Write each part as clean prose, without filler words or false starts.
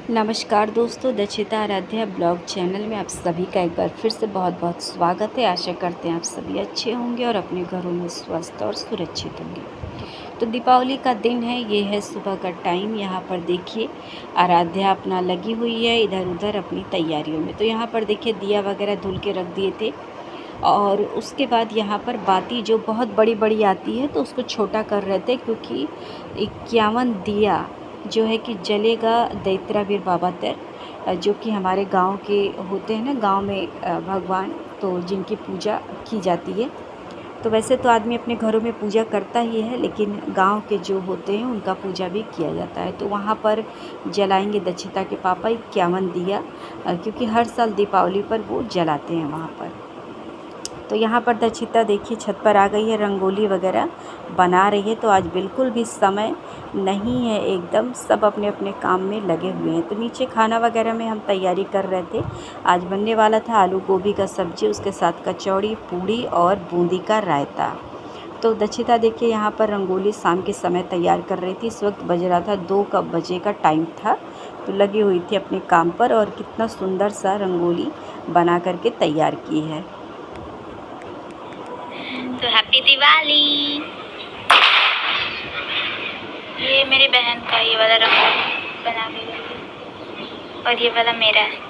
नमस्कार दोस्तों, Dakshita Aaradhya blog channel में आप सभी का एक बार फिर से बहुत बहुत स्वागत है। आशा करते हैं आप सभी अच्छे होंगे और अपने घरों में स्वस्थ और सुरक्षित होंगे। तो दीपावली का दिन है, ये है सुबह का टाइम। यहाँ पर देखिए आराध्या अपना लगी हुई है इधर उधर अपनी तैयारियों में। तो यहाँ पर देखिए दिया वगैरह धुल के रख दिए थे और उसके बाद यहाँ पर बाती जो बहुत बड़ी बड़ी आती है तो उसको छोटा कर रहे थे, क्योंकि 51 दिया जो है कि जलेगा दैत्रावीर बाबा तर, जो कि हमारे गांव के होते हैं ना, गांव में भगवान तो जिनकी पूजा की जाती है। तो वैसे तो आदमी अपने घरों में पूजा करता ही है, लेकिन गांव के जो होते हैं उनका पूजा भी किया जाता है। तो वहाँ पर जलाएंगे दक्षिता के पापा 51 दिया, क्योंकि हर साल दीपावली पर वो जलाते हैं वहाँ पर। तो यहाँ पर दक्षिता देखिए छत पर आ गई है, रंगोली वगैरह बना रही है। तो आज बिल्कुल भी समय नहीं है, एकदम सब अपने अपने काम में लगे हुए हैं। तो नीचे खाना वगैरह में हम तैयारी कर रहे थे। आज बनने वाला था आलू गोभी का सब्जी, उसके साथ कचौड़ी, पूड़ी और बूंदी का रायता। तो दक्षिता देखिए यहाँ पर रंगोली शाम के समय तैयार कर रही थी। इस वक्त बज रहा था 2 बजे का टाइम था। तो लगी हुई थी अपने काम पर और कितना सुंदर सा रंगोली बना करके तैयार की है। तो हैप्पी दिवाली। ये मेरी बहन का ये वाला रंग बना के और ये वाला मेरा है।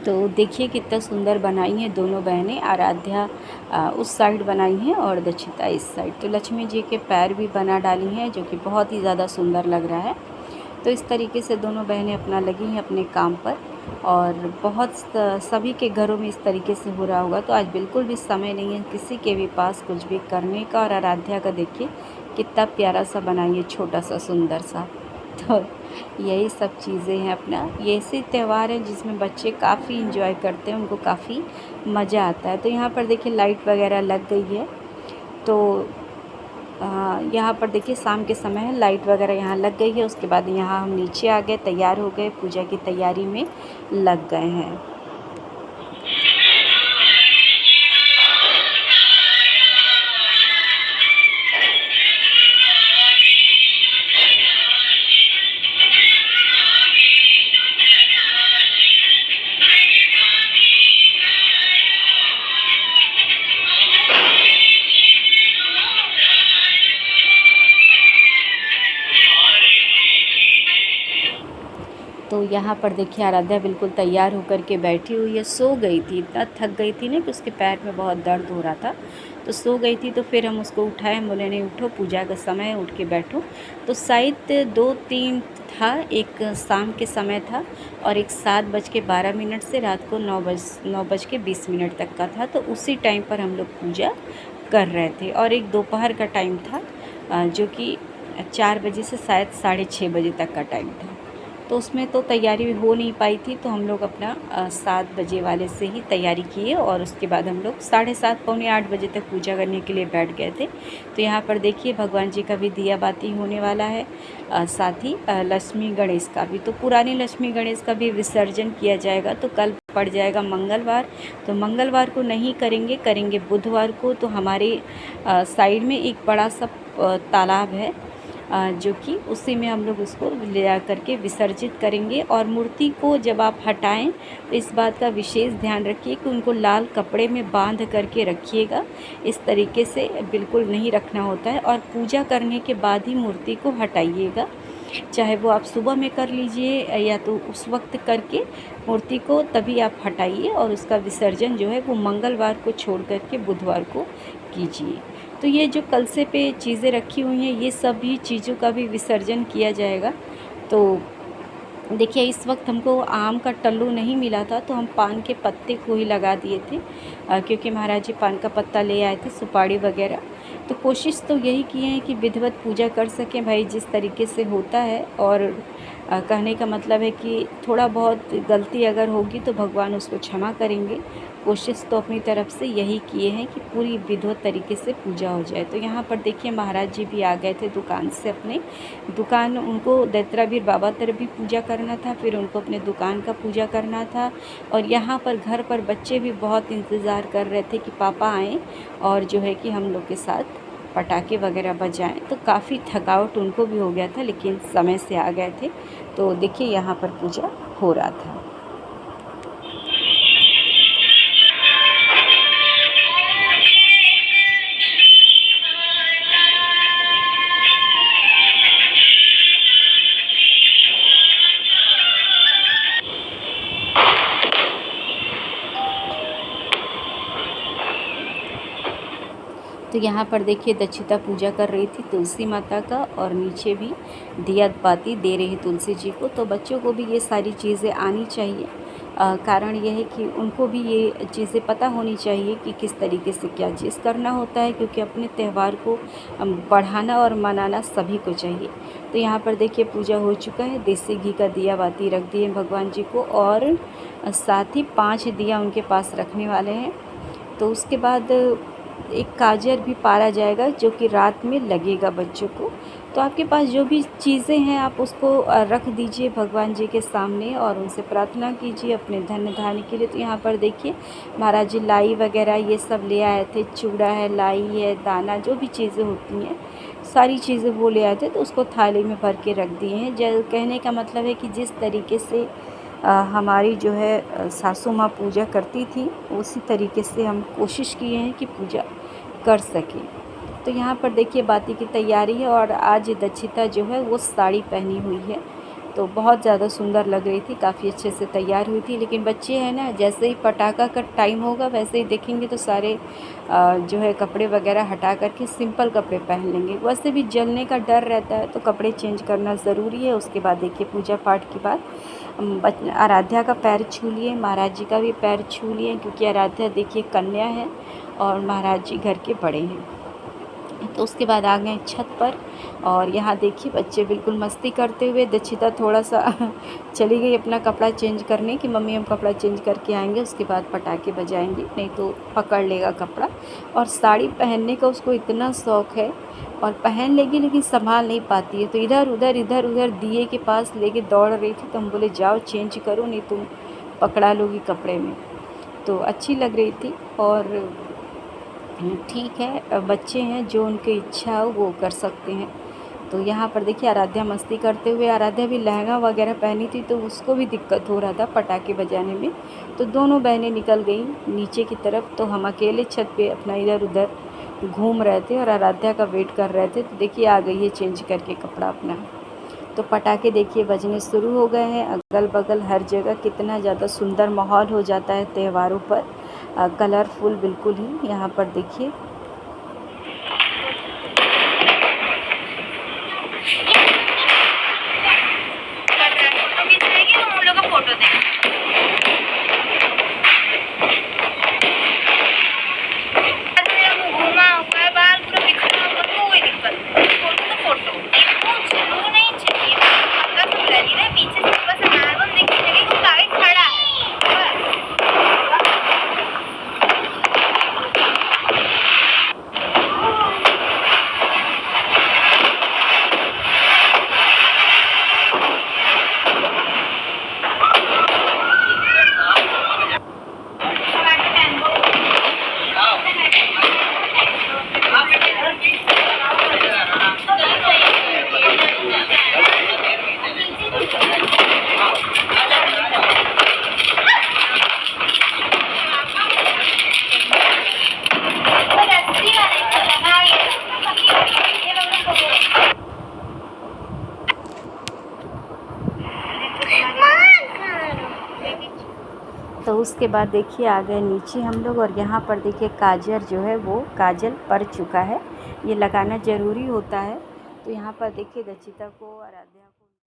तो देखिए कितना सुंदर बनाई हैं दोनों बहनें। आराध्या उस साइड बनाई हैं और दक्षिता इस साइड। तो लक्ष्मी जी के पैर भी बना डाली हैं, जो कि बहुत ही ज़्यादा सुंदर लग रहा है। तो इस तरीके से दोनों बहनें अपना लगी हैं अपने काम पर, और बहुत सभी के घरों में इस तरीके से हो रहा होगा। तो आज बिल्कुल भी समय नहीं है किसी के भी पास कुछ भी करने का। और आराध्या का देखिए कितना प्यारा सा बनाई है, छोटा सा सुंदर सा। तो यही सब चीज़ें हैं अपना। ये ऐसे त्यौहार है जिसमें बच्चे काफ़ी इंजॉय करते हैं, उनको काफ़ी मज़ा आता है। तो यहाँ पर देखिए लाइट वगैरह लग गई है। तो यहाँ पर देखिए शाम के समय है, लाइट वगैरह यहाँ लग गई है। उसके बाद यहाँ हम नीचे आ गए, तैयार हो गए, पूजा की तैयारी में लग गए हैं। तो यहाँ पर देखिए आराध्या बिल्कुल तैयार होकर के बैठी हुई है। सो गई थी, इतना थक गई थी ना कि उसके पैर में बहुत दर्द हो रहा था, तो सो गई थी। तो फिर हम उसको उठाए, हम बोले नहीं उठो, पूजा का समय है, उठ के बैठो। तो शायद 2-3 था, एक शाम के समय था और एक 7:12 से रात को 9:20 तक का था। तो उसी टाइम पर हम लोग पूजा कर रहे थे। और एक दोपहर का टाइम था, जो कि 4 बजे से शायद 6:30 बजे तक का टाइम था। तो उसमें तो तैयारी हो नहीं पाई थी। तो हम लोग अपना 7 बजे वाले से ही तैयारी किए और उसके बाद हम लोग 7:30 पौने 8 बजे तक पूजा करने के लिए बैठ गए थे। तो यहाँ पर देखिए भगवान जी का भी दिया बाती होने वाला है, साथ ही लक्ष्मी गणेश का भी। तो पुरानी लक्ष्मी गणेश का भी विसर्जन किया जाएगा। तो कल पड़ जाएगा मंगलवार, तो मंगलवार को नहीं करेंगे, करेंगे बुधवार को। तो हमारे साइड में एक बड़ा सा तालाब है, जो कि उसी में हम लोग उसको ले जा करके विसर्जित करेंगे। और मूर्ति को जब आप हटाएं तो इस बात का विशेष ध्यान रखिए कि उनको लाल कपड़े में बांध करके रखिएगा। इस तरीके से बिल्कुल नहीं रखना होता है। और पूजा करने के बाद ही मूर्ति को हटाइएगा, चाहे वो आप सुबह में कर लीजिए या तो उस वक्त करके मूर्ति को तभी आप हटाइए। और उसका विसर्जन जो है वो मंगलवार को छोड़ करके बुधवार को कीजिए। तो ये जो कलशे पे चीज़ें रखी हुई हैं, ये सभी चीज़ों का भी विसर्जन किया जाएगा। तो देखिए इस वक्त हमको आम का टल्लू नहीं मिला था, तो हम पान के पत्ते को ही लगा दिए थे, क्योंकि महाराज जी पान का पत्ता ले आए थे, सुपारी वगैरह। तो कोशिश तो यही किए हैं कि विधिवत पूजा कर सकें भाई, जिस तरीके से होता है। और कहने का मतलब है कि थोड़ा बहुत गलती अगर होगी तो भगवान उसको क्षमा करेंगे। कोशिश तो अपनी तरफ से यही किए हैं कि पूरी विधिवत तरीके से पूजा हो जाए। तो यहाँ पर देखिए महाराज जी भी आ गए थे दुकान से, अपने दुकान, उनको दैत्रावीर बाबा तरफ भी पूजा करना था, फिर उनको अपने दुकान का पूजा करना था। और यहाँ पर घर पर बच्चे भी बहुत इंतज़ार कर रहे थे कि पापा आएँ और जो है कि हम लोग के साथ पटाखे वगैरह बजाएं। तो काफ़ी थकावट उनको भी हो गया था, लेकिन समय से आ गए थे। तो देखिए यहाँ पर पूजा हो रहा था। तो यहाँ पर देखिए दक्षिता पूजा कर रही थी तुलसी माता का, और नीचे भी दिया बाती दे रही तुलसी जी को। तो बच्चों को भी ये सारी चीज़ें आनी चाहिए। कारण यह है कि उनको भी ये चीज़ें पता होनी चाहिए कि किस तरीके से क्या चीज़ करना होता है, क्योंकि अपने त्यौहार को बढ़ाना और मनाना सभी को चाहिए। तो यहाँ पर देखिए पूजा हो चुका है, देसी घी का दिया बाती रख दिए भगवान जी को, और साथ ही 5 दिया उनके पास रखने वाले हैं। तो उसके बाद एक काजर भी पारा जाएगा, जो कि रात में लगेगा बच्चों को। तो आपके पास जो भी चीज़ें हैं आप उसको रख दीजिए भगवान जी के सामने, और उनसे प्रार्थना कीजिए अपने धन धान्य के लिए। तो यहाँ पर देखिए महाराज जी लाई वगैरह ये सब ले आए थे, चूड़ा है, लाई है, दाना, जो भी चीज़ें होती हैं सारी चीज़ें वो ले आए थे। तो उसको थाली में भर के रख दिए हैं। कहने का मतलब है कि जिस तरीके से हमारी जो है सासू माँ पूजा करती थी, उसी तरीके से हम कोशिश किए हैं कि पूजा कर सकें। तो यहाँ पर देखिए बाती की तैयारी है, और आज दक्षिता जो है वो साड़ी पहनी हुई है, तो बहुत ज़्यादा सुंदर लग रही थी, काफ़ी अच्छे से तैयार हुई थी। लेकिन बच्चे हैं ना, जैसे ही पटाखा का टाइम होगा वैसे ही देखेंगे तो सारे जो है कपड़े वगैरह हटा करके सिंपल कपड़े पहन लेंगे। वैसे भी जलने का डर रहता है, तो कपड़े चेंज करना ज़रूरी है। उसके बाद देखिए पूजा पाठ के बाद आराध्या का पैर छू लिए, महाराज जी का भी पैर छू लिए, क्योंकि आराध्या देखिए कन्या है और महाराज जी घर के बड़े हैं। तो उसके बाद आ गए छत पर, और यहाँ देखिए बच्चे बिल्कुल मस्ती करते हुए, दक्षिता थोड़ा सा चली गई अपना कपड़ा चेंज करने कि मम्मी हम कपड़ा चेंज करके आएंगे, उसके बाद पटाखे बजाएंगे, नहीं तो पकड़ लेगा कपड़ा। और साड़ी पहनने का उसको इतना शौक़ है, और पहन लेगी लेकिन संभाल नहीं पाती है। तो इधर उधर दिए के पास लेके दौड़ रही थी, तो हम बोले जाओ चेंज करो, नहीं तुम पकड़ा लोगी कपड़े में। तो अच्छी लग रही थी। और ठीक है, बच्चे हैं, जो उनकी इच्छा हो वो कर सकते हैं। तो यहाँ पर देखिए आराध्या मस्ती करते हुए, आराध्या भी लहंगा वगैरह पहनी थी, तो उसको भी दिक्कत हो रहा था पटाखे बजाने में। तो दोनों बहनें निकल गई नीचे की तरफ, तो हम अकेले छत पे अपना इधर उधर घूम रहे थे और आराध्या का वेट कर रहे थे। तो देखिए आ गई है चेंज करके कपड़ा अपना। तो पटाखे देखिए बजने शुरू हो गए हैं, अगल बगल हर जगह कितना ज़्यादा सुंदर माहौल हो जाता है त्योहारों पर, कलरफुल बिल्कुल ही। यहाँ पर देखिए फोटो तो उसके बाद देखिए आ गए नीचे हम लोग, और यहाँ पर देखिए काजल जो है वो काजल पड़ चुका है, ये लगाना ज़रूरी होता है। तो यहाँ पर देखिए दक्षिता को, आराध्या